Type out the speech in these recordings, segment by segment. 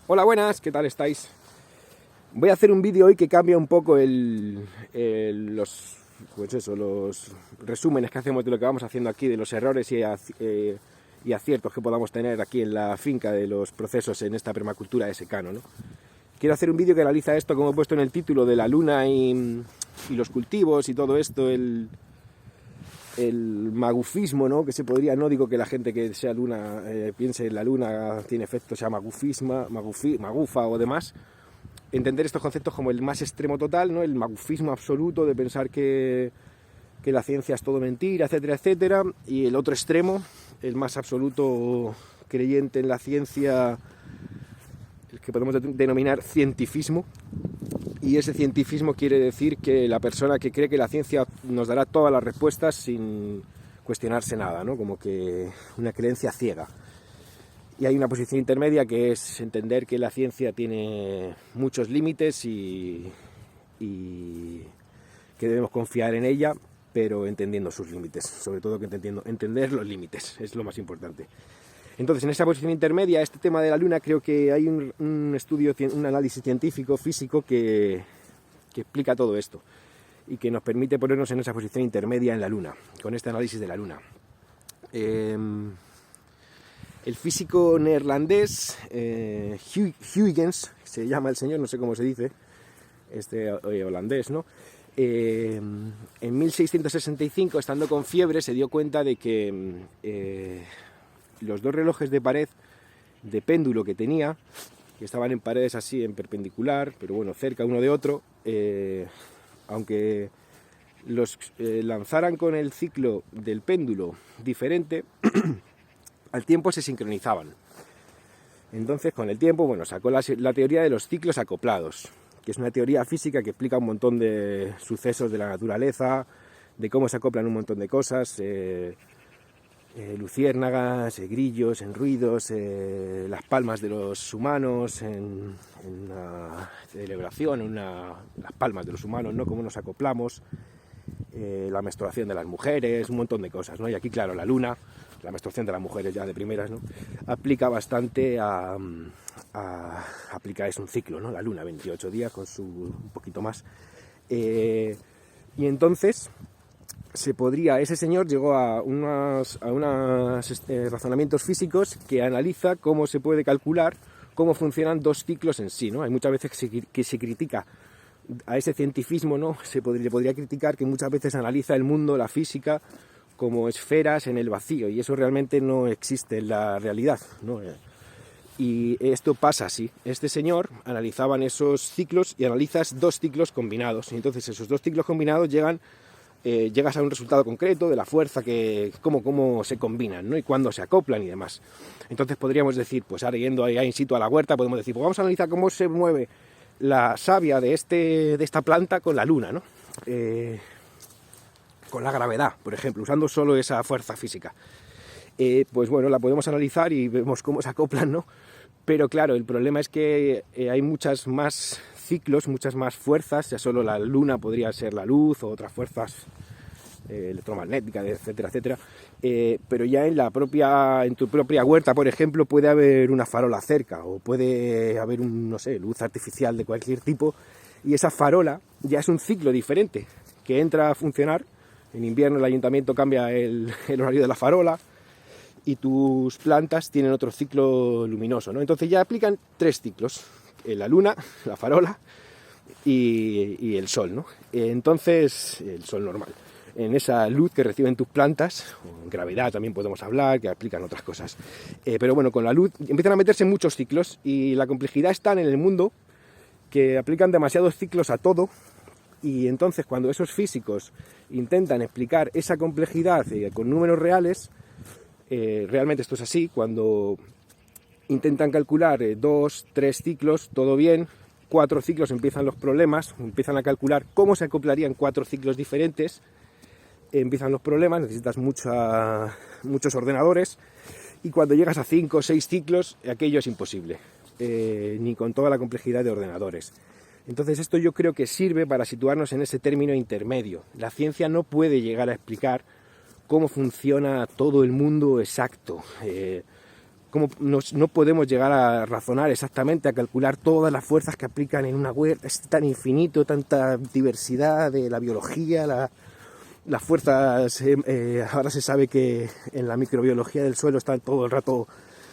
Hola, buenas, ¿qué tal estáis? Voy a hacer un vídeo hoy que cambia un poco los resúmenes que hacemos de lo que vamos haciendo aquí, de los errores y aciertos que podamos tener aquí en la finca de los procesos en esta permacultura de secano, ¿no? Quiero hacer un vídeo que analiza esto, como he puesto en el título, de la luna y los cultivos y todo esto, el magufismo, ¿no? Que se podría, no digo que la gente que sea luna piense en la luna tiene efecto, sea magufa o demás. Entender estos conceptos como el más extremo total, ¿no? El magufismo absoluto de pensar que la ciencia es todo mentira, etcétera, etcétera, y el otro extremo, el más absoluto creyente en la ciencia, el que podemos denominar cientifismo. Y ese cientifismo quiere decir que la persona que cree que la ciencia nos dará todas las respuestas sin cuestionarse nada, ¿no? Como que una creencia ciega. Y hay una posición intermedia que es entender que la ciencia tiene muchos límites y que debemos confiar en ella, pero entendiendo sus límites, sobre todo que entender los límites, es lo más importante. Entonces, en esa posición intermedia, este tema de la luna, creo que hay un estudio, un análisis científico, físico, que explica todo esto y que nos permite ponernos en esa posición intermedia en la luna, con este análisis de la luna. El físico neerlandés, Huygens, se llama el señor, no sé cómo se dice, holandés, ¿no? En 1665, estando con fiebre, se dio cuenta de que los dos relojes de pared de péndulo que tenía, que estaban en paredes así en perpendicular, pero bueno, cerca uno de otro, aunque los lanzaran con el ciclo del péndulo diferente, al tiempo se sincronizaban. Entonces, con el tiempo, bueno, sacó la teoría de los ciclos acoplados, que es una teoría física que explica un montón de sucesos de la naturaleza, de cómo se acoplan un montón de cosas, luciérnagas, grillos, en ruidos, las palmas de los humanos en una celebración, las palmas de los humanos, ¿no? Cómo nos acoplamos, la menstruación de las mujeres, un montón de cosas, ¿no? Y aquí, claro, la luna, la menstruación de las mujeres ya de primeras, ¿no? Aplica bastante aplica, es un ciclo, ¿no? La luna, 28 días con un poquito más. Y entonces ese señor llegó a unos razonamientos físicos que analiza cómo se puede calcular cómo funcionan dos ciclos en sí, ¿no? Hay muchas veces que se critica a ese cientifismo, ¿no? Le podría criticar que muchas veces analiza el mundo, la física, como esferas en el vacío, y eso realmente no existe en la realidad, ¿no? Y esto pasa así. Este señor analizaban esos ciclos y analizas dos ciclos combinados, y entonces esos dos ciclos combinados llegas a un resultado concreto de la fuerza, cómo se combinan, ¿no? Y cuándo se acoplan y demás. Entonces podríamos decir, pues ahora yendo ahí in situ a la huerta, podemos decir, pues vamos a analizar cómo se mueve la savia de esta planta con la luna, ¿no? Con la gravedad, por ejemplo, usando solo esa fuerza física. Pues bueno, la podemos analizar y vemos cómo se acoplan, ¿no? Pero claro, el problema es que hay muchas más ciclos, muchas más fuerzas, ya solo la luna podría ser la luz o otras fuerzas electromagnéticas, etcétera, etcétera. Pero ya en tu propia huerta, por ejemplo, puede haber una farola cerca o puede haber luz artificial de cualquier tipo, y esa farola ya es un ciclo diferente que entra a funcionar. En invierno el ayuntamiento cambia el horario de la farola y tus plantas tienen otro ciclo luminoso, ¿no? Entonces ya aplican tres ciclos: la luna, la farola y el sol, ¿no? Entonces, el sol normal. En esa luz que reciben tus plantas, o en gravedad también podemos hablar, que aplican otras cosas. Pero bueno, con la luz empiezan a meterse muchos ciclos, y la complejidad está en el mundo que aplican demasiados ciclos a todo. Y entonces, cuando esos físicos intentan explicar esa complejidad con números reales, realmente esto es así. Cuando intentan calcular 2, 3 ciclos, todo bien. 4 ciclos empiezan los problemas, empiezan a calcular cómo se acoplarían 4 ciclos diferentes, empiezan los problemas, necesitas muchos ordenadores, y cuando llegas a 5 o 6 ciclos, aquello es imposible, ni con toda la complejidad de ordenadores. Entonces esto yo creo que sirve para situarnos en ese término intermedio. La ciencia no puede llegar a explicar cómo funciona todo el mundo exacto, no podemos llegar a razonar exactamente, a calcular todas las fuerzas que aplican en una huerta. Es tan infinito, tanta diversidad de la biología, las fuerzas. Ahora se sabe que en la microbiología del suelo están todo el rato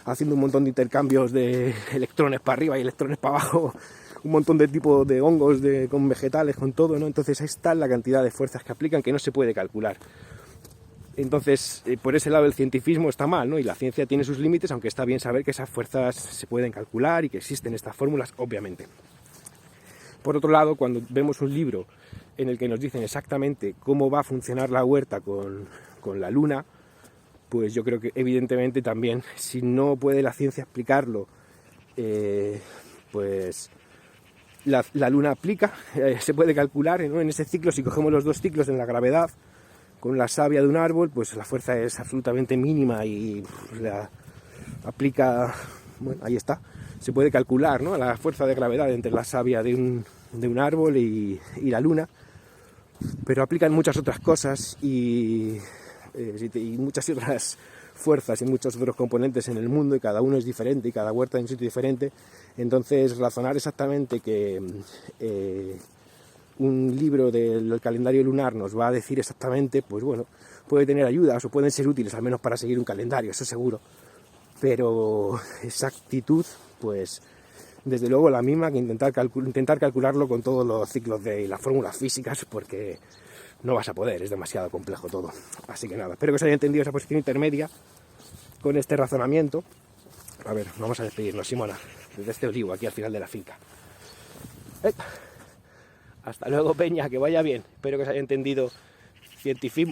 haciendo un montón de intercambios de electrones para arriba y electrones para abajo, un montón de tipos de hongos, con vegetales, con todo, ¿no? Entonces ahí está la cantidad de fuerzas que aplican que no se puede calcular. Entonces, por ese lado el cientifismo está mal, ¿no? Y la ciencia tiene sus límites, aunque está bien saber que esas fuerzas se pueden calcular y que existen estas fórmulas, obviamente. Por otro lado, cuando vemos un libro en el que nos dicen exactamente cómo va a funcionar la huerta con la luna, pues yo creo que evidentemente también, si no puede la ciencia explicarlo, pues la luna aplica, se puede calcular, ¿no? En ese ciclo, si cogemos los dos ciclos en la gravedad, con la savia de un árbol, pues la fuerza es absolutamente mínima y la aplica, bueno, ahí está, se puede calcular, ¿no? La fuerza de gravedad entre la savia de un árbol y la luna, pero aplican muchas otras cosas y muchas otras fuerzas y muchos otros componentes en el mundo, y cada uno es diferente y cada huerta es un sitio diferente. Entonces razonar exactamente que un libro del calendario lunar nos va a decir exactamente, pues bueno, puede tener ayudas o pueden ser útiles al menos para seguir un calendario, eso seguro, pero exactitud, pues desde luego la misma que intentar calcularlo con todos los ciclos de las fórmulas físicas, porque no vas a poder, es demasiado complejo todo. Así que nada, espero que os haya entendido esa posición intermedia con este razonamiento. A ver, vamos a despedirnos, Simona, desde este olivo aquí al final de la finca. Hasta luego, Peña, que vaya bien. Espero que os haya entendido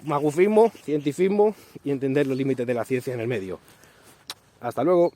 magufismo, cientifismo y entender los límites de la ciencia en el medio. Hasta luego.